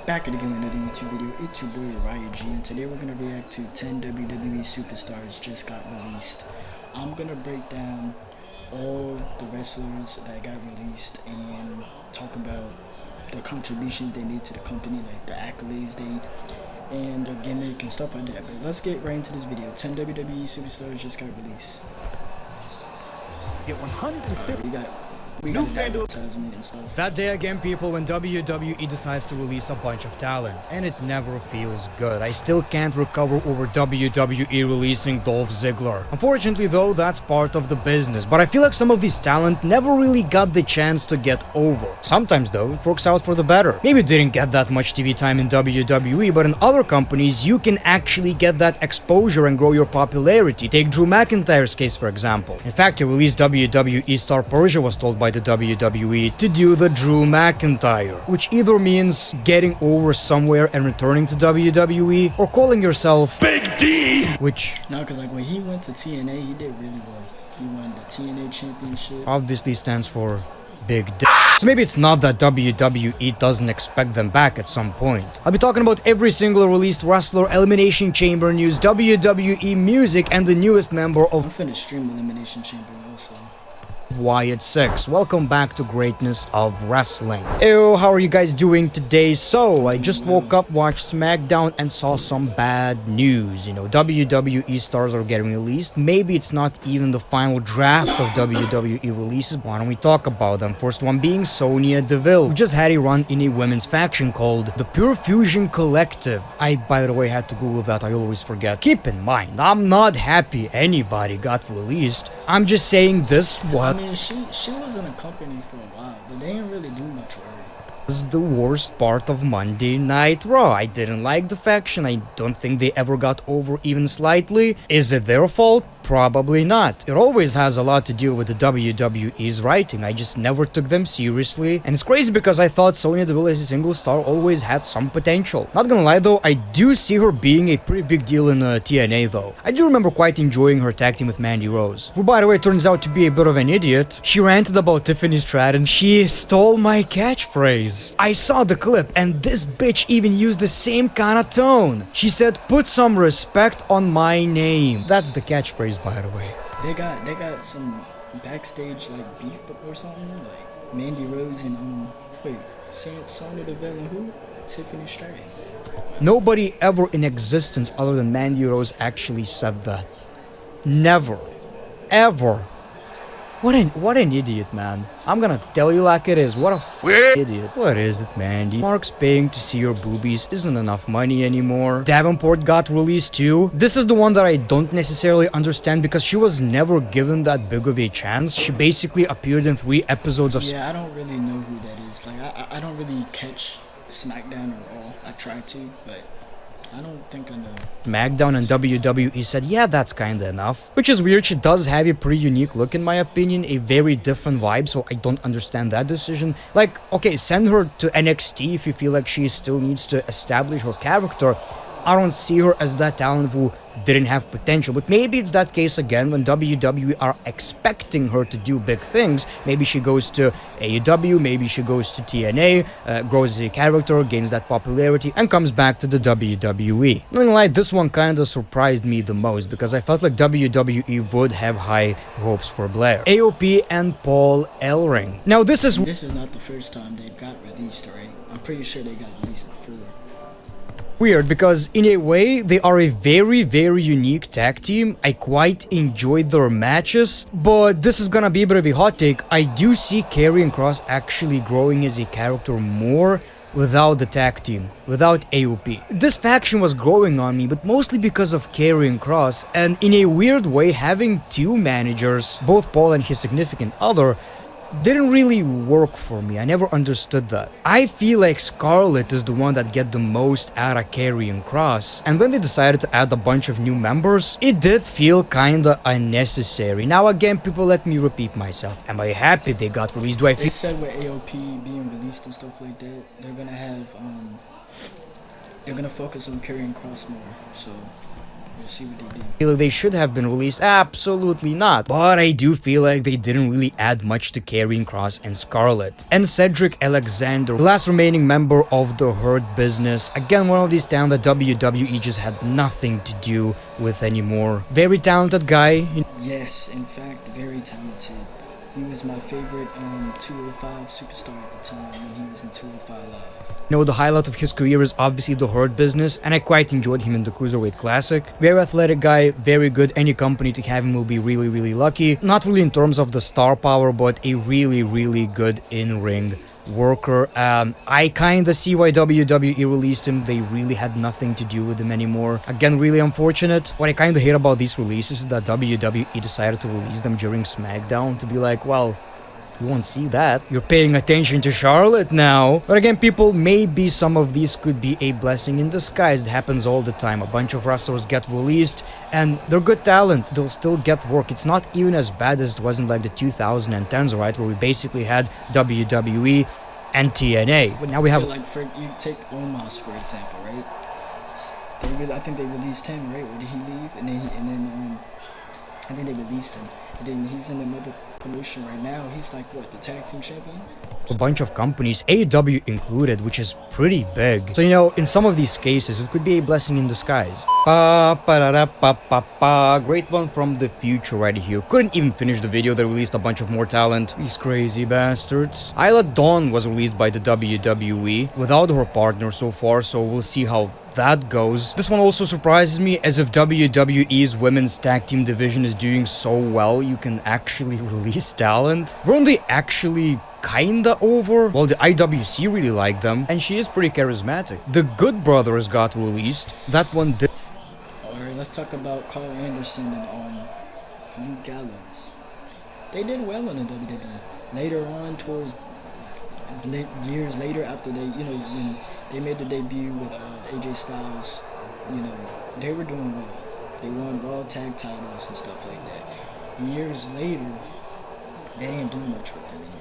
Back again with another YouTube video. It's your boy Riot G, and today we're gonna react to 10 WWE superstars just got released. I'm gonna break down all the wrestlers that got released and talk about the contributions they made to the company, like the accolades and their gimmick and stuff like that. But let's get right into this video. 10 WWE superstars just got released. Get 150. We got advertisement and stuff. That day again, people, when WWE decides to release a bunch of talent, and it never feels good. I still can't recover over WWE releasing Dolph Ziggler. Unfortunately though, that's part of the business, but I feel like some of these talent never really got the chance to get over. Sometimes though, it works out for the better. Maybe it didn't get that much TV time in WWE, but in other companies, you can actually get that exposure and grow your popularity. Take Drew McIntyre's case, for example. In fact, to release WWE star Persia was told by the WWE to do the Drew McIntyre, which either means getting over somewhere and returning to WWE, or calling yourself Big D, which... No, because like when he went to TNA, he did really well. He won the TNA championship. Obviously stands for Big D. So maybe it's not that WWE doesn't expect them back at some point. I'll be talking about every single released wrestler, Elimination Chamber news, WWE music, and the newest member of... I'm finna stream Elimination Chamber also. Wyatt 6. Welcome back to greatness of wrestling. Ew, how are you guys doing today? So, I just woke up, watched SmackDown, and saw some bad news. You know, WWE stars are getting released. Maybe it's not even the final draft of WWE releases. Why don't we talk about them? First one being Sonya Deville, who just had a run in a women's faction called the Pure Fusion Collective. I, by the way, had to Google that. I always forget. Keep in mind, I'm not happy anybody got released. I'm just saying this was... I mean, she was in a company for a while, but they didn't really do much for her. This is the worst part of Monday Night Raw. I didn't like the faction. I don't think they ever got over even slightly. Is it their fault? Probably not. It always has a lot to do with the WWE's writing. I just never took them seriously. And it's crazy because I thought Sonya Deville as a single star always had some potential. Not gonna lie though, I do see her being a pretty big deal in TNA though. I do remember quite enjoying her tag team with Mandy Rose, who by the way turns out to be a bit of an idiot. She ranted about Tiffany Stratton. She stole my catchphrase. I saw the clip and this bitch even used the same kind of tone. She said, "Put some respect on my name." That's the catchphrase, by the way. They got some backstage like beef or something, like Mandy Rose and wait, Sonya Deville and who? Tiffany Stratton. Nobody ever in existence other than Mandy Rose actually said that. Never. Ever. What an idiot, man. I'm gonna tell you like it is. What a idiot. What is it, Mandy? Mark's paying to see your boobies isn't enough money anymore. Davenport got released too. This is the one that I don't necessarily understand because she was never given that big of a chance. She basically appeared in 3 episodes of... Yeah, I don't really know who that is. Like, I don't really catch SmackDown or Raw. I try to, but... I don't think I know. SmackDown and WWE said, yeah, that's kinda enough. Which is weird, she does have a pretty unique look in my opinion, a very different vibe, so I don't understand that decision. Like, okay, send her to NXT if you feel like she still needs to establish her character. I don't see her as that talent who didn't have potential, but maybe it's that case again when WWE are expecting her to do big things. Maybe she goes to AEW, maybe she goes to TNA, grows as a character, gains that popularity, and comes back to the WWE. Not gonna lie, this one kinda surprised me the most because I felt like WWE would have high hopes for Blair. AOP and Paul Ellering. Now this is not the first time they got released, right? I'm pretty sure they got released before. Weird because in a way they are a very unique tag team. I quite enjoyed their matches, but this is gonna be a bit of a hot take. I do see Karrion Kross actually growing as a character more without the tag team, without AOP. This faction was growing on me, but mostly because of Karrion Kross, and in a weird way having 2 managers, both Paul and his significant other, didn't really work for me. I never understood that. I feel like Scarlett is the one that get the most out of Karrion Kross, and when they decided to add a bunch of new members, it did feel kinda unnecessary. Now again, people, let me repeat myself. Am I happy they got released? Do I feel... They said with AOP being released and stuff like that, they're gonna have they're gonna focus on Karrion Kross more, so We'll see what they do. Feel like they should have been released? Absolutely not. But I do feel like they didn't really add much to Karrion Kross and Scarlett. And Cedric Alexander, the last remaining member of the Hurt Business. Again, one of these talent that WWE just had nothing to do with anymore. Very talented guy. Yes, in fact, very talented. He was my favorite 205 superstar at the time when he was in 205 Live. You know, the highlight of his career is obviously the Hurt Business, and I quite enjoyed him in the Cruiserweight Classic. Very athletic guy, very good. Any company to have him will be really, really lucky. Not really in terms of the star power, but a really, really good in-ring worker. I kinda see why WWE released him. They really had nothing to do with him anymore. Again, really unfortunate. What I kinda hate about these releases is that WWE decided to release them during SmackDown to be like, well, you won't see that. You're paying attention to Charlotte now. But again, people, maybe some of these could be a blessing in disguise. It happens all the time. A bunch of wrestlers get released and they're good talent. They'll still get work. It's not even as bad as it was in like the 2010s, right? Where we basically had WWE and TNA. But now we have... Like, you take Omos, for example, right? I think they released him, right? Or did he leave? And then I think they released him. And then he's in another promotion right now. He's like, what, the tag team champion? A bunch of companies, AEW included, which is pretty big. So, you know, in some of these cases, it could be a blessing in disguise. Great one from the future right here. Couldn't even finish the video. They released a bunch of more talent. These crazy bastards. Isla Dawn was released by the WWE without her partner so far, so we'll see how that goes. This one also surprises me, as if WWE's women's tag team division is doing so well, you can actually release talent. Weren't they actually kinda over? Well, the IWC really liked them, and she is pretty charismatic. The Good Brothers got released. That one did. Alright, let's talk about Carl Anderson and Luke Gallows. They did well in the WWE. Later on, towards years later, after they, you know, when they made the debut with AJ Styles, you know, they were doing well. They won Raw tag titles and stuff like that. Years later, they didn't do much with them anymore.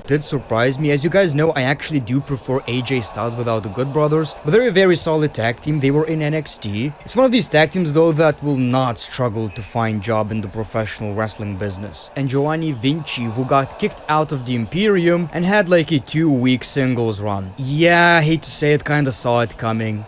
Did surprise me. As you guys know, I actually do prefer AJ Styles without the Good Brothers, but they're a very solid tag team. They were in NXT. It's one of these tag teams though that will not struggle to find job in the professional wrestling business. And Giovanni Vinci, who got kicked out of the Imperium and had like a 2-week singles run. Yeah, I hate to say it, kinda saw it coming.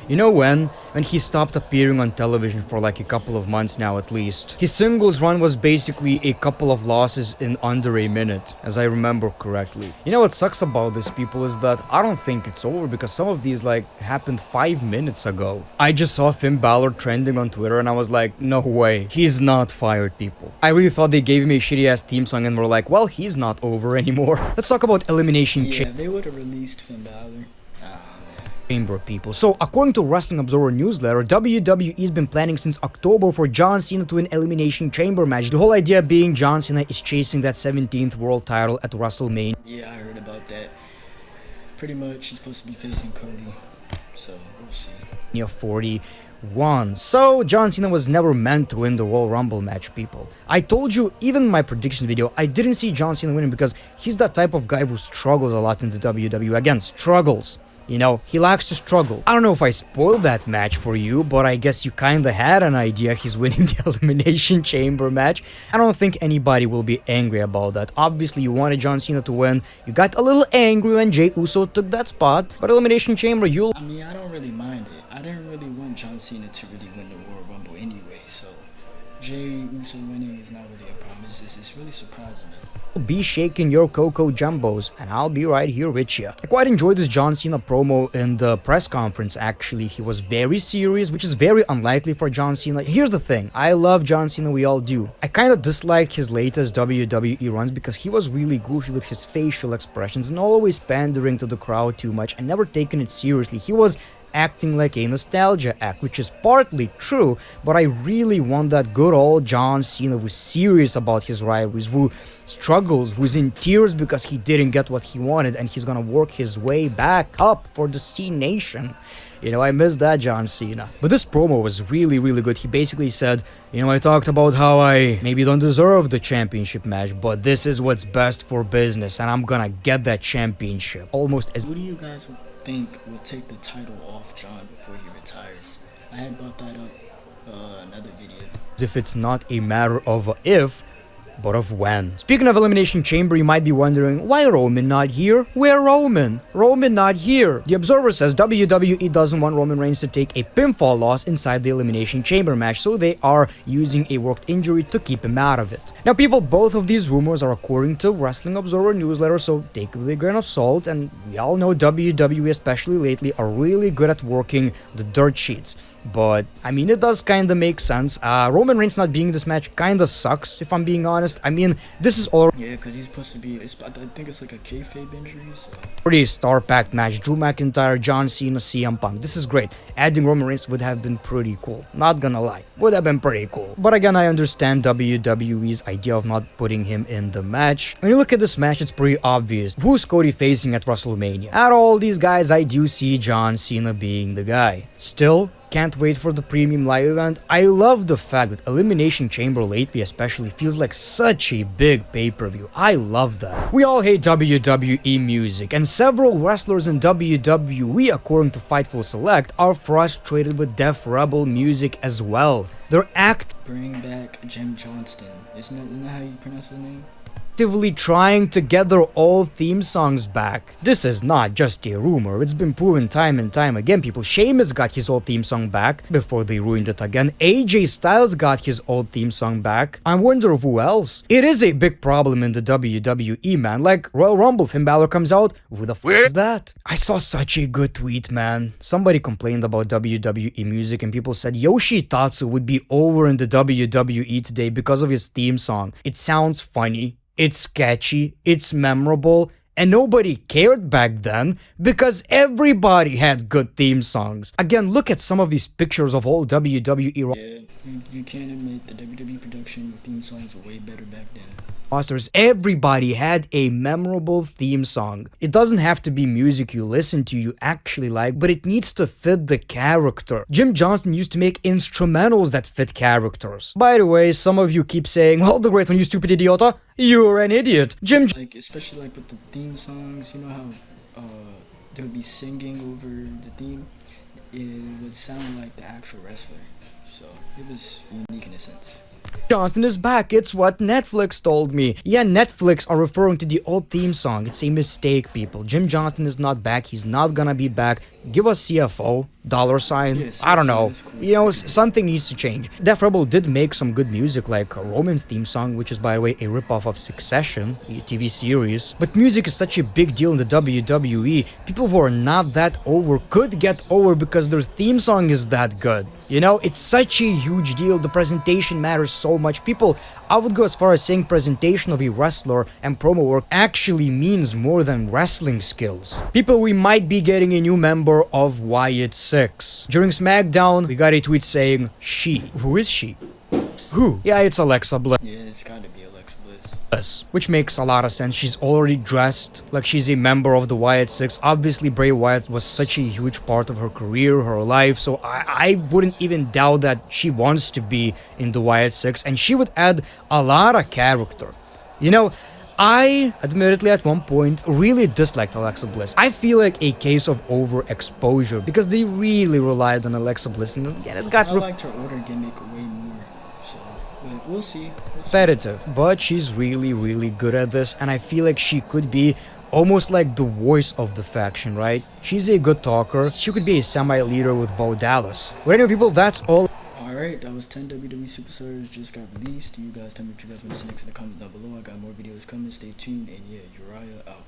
You know when? When he stopped appearing on television for like a couple of months now at least. His singles run was basically a couple of losses in under a minute, as I remember correctly. You know what sucks about this, people, is that I don't think it's over, because some of these like happened 5 minutes ago. I just saw Finn Balor trending on Twitter and I was like, no way, he's not fired, people. I really thought they gave him a shitty ass theme song and were like, well, he's not over anymore. Let's talk about Elimination Yeah, they would have released Finn Balor. Chamber, people. So, according to Wrestling Observer newsletter, WWE's been planning since October for John Cena to win Elimination Chamber match. The whole idea being John Cena is chasing that 17th world title at WrestleMania. Yeah, I heard about that. Pretty much, he's supposed to be facing Cody. So, we'll see. 41. So, John Cena was never meant to win the Royal Rumble match, people. I told you, even in my prediction video, I didn't see John Cena winning because he's that type of guy who struggles a lot in the WWE. Again, struggles. You know, he likes to struggle. I don't know if I spoiled that match for you, but I guess you kinda had an idea he's winning the Elimination Chamber match. I don't think anybody will be angry about that. Obviously, you wanted John Cena to win. You got a little angry when Jey Uso took that spot, but Elimination Chamber, you'll... I mean, I don't really mind it. I didn't really want John Cena to really win the Royal Rumble anyway, so Jey Uso winning is not really a problem. It's really surprising, man. Be shaking your Coco Jumbos, and I'll be right here with you. I quite enjoyed this John Cena promo in the press conference, actually. He was very serious, which is very unlikely for John Cena. Here's the thing, I love John Cena, we all do. I kinda disliked his latest WWE runs because he was really goofy with his facial expressions and always pandering to the crowd too much and never taking it seriously. He was acting like a nostalgia act, which is partly true, but I really want that good old John Cena who's serious about his rivalries, who struggles, who's in tears because he didn't get what he wanted, and he's gonna work his way back up for the C Nation. You know, I miss that John Cena. But this promo was really, really good. He basically said, you know, I talked about how I maybe don't deserve the championship match, but this is what's best for business, and I'm gonna get that championship. Almost as... Who do you guys think will take the title off John before he retires? I had brought that up another video. If it's not a matter of if, but of when. Speaking of Elimination Chamber, you might be wondering, why Roman not here? Where Roman? Roman not here. The Observer says WWE doesn't want Roman Reigns to take a pinfall loss inside the Elimination Chamber match, so they are using a worked injury to keep him out of it. Now people, both of these rumors are according to Wrestling Observer newsletter, so take it with a grain of salt, and we all know WWE, especially lately, are really good at working the dirt sheets. But, I mean, it does kinda make sense. Roman Reigns not being in this match kinda sucks, if I'm being honest. I mean, this is already Yeah, because he's supposed to be, I think it's like a kayfabe injury, so. a star-packed match. Drew McIntyre, John Cena, CM Punk. This is great. Adding Roman Reigns would have been pretty cool. Not gonna lie. Would have been pretty cool. But again, I understand WWE's idea of not putting him in the match. When you look at this match, it's pretty obvious. Who's Cody facing at WrestleMania? Out of all these guys, I do see John Cena being the guy. Still, can't wait for the premium live event. I love the fact that Elimination Chamber lately especially feels like such a big pay-per-view. I love that. We all hate WWE music, and several wrestlers in WWE, according to Fightful Select, are frustrated with Def Rebel music as well. They're Bring back Jim Johnston. Isn't that how you pronounce his name? actively trying to get their old theme songs back. This is not just a rumor, it's been proven time and time again. People, Sheamus got his old theme song back before they ruined it again. AJ Styles got his old theme song back. I wonder who else. It is a big problem in the WWE, man. Like Royal Rumble, Finn Balor comes out, who the fuck is that? I saw such a good tweet, man. Somebody complained about WWE music and people said Yoshitatsu would be over in the WWE today because of his theme song. It sounds funny. It's catchy, it's memorable, and nobody cared back then because everybody had good theme songs. Again, look at some of these pictures of old WWE Yeah, you can't admit the WWE production theme songs were way better back then. rosters. Everybody had a memorable theme song. It doesn't have to be music you listen to, you actually like, but it needs to fit the character. Jim Johnston used to make instrumentals that fit characters. By the way, some of you keep saying, well, the great one, you stupid idiota. You're an idiot. Like, especially like with the theme songs, you know how they would be singing over the theme? It would sound like the actual wrestler. So it was unique in a sense. Johnston is back, it's what Netflix told me. Yeah, Netflix are referring to the old theme song. It's a mistake, people. Jim Johnston is not back, he's not gonna be back. Give us CFO, $sign. Yes, I don't know. cool. You know, something needs to change. Def Rebel did make some good music, like Roman's theme song, which is, by the way, a ripoff of Succession, a TV series. But music is such a big deal in the WWE. People who are not that over could get over because their theme song is that good. You know, it's such a huge deal. The presentation matters so much. People, I would go as far as saying presentation of a wrestler and promo work actually means more than wrestling skills. People, we might be getting a new member of Wyatt 6. During SmackDown, we got a tweet saying, she. Who is she? Who? Yeah, it's Alexa Bliss. Yeah, it's gotta be Alexa Bliss. Which makes a lot of sense. She's already dressed like she's a member of the Wyatt 6. Obviously, Bray Wyatt was such a huge part of her career, her life, so I wouldn't even doubt that she wants to be in the Wyatt 6, and she would add a lot of character. You know, I, admittedly at one point, really disliked Alexa Bliss. I feel like a case of overexposure because they really relied on Alexa Bliss, and again, it got I liked her order gimmick way more, so, but we'll see. repetitive, but she's really good at this, and I feel like she could be almost like the voice of the faction, right? She's a good talker. She could be a semi-leader with Bo Dallas. But anyway, people, that's all. Alright, that was 10 WWE Superstars just got released. You guys tell me what you guys want to see next in the comments down below. I got more videos coming. Stay tuned, and yeah, Uriah out.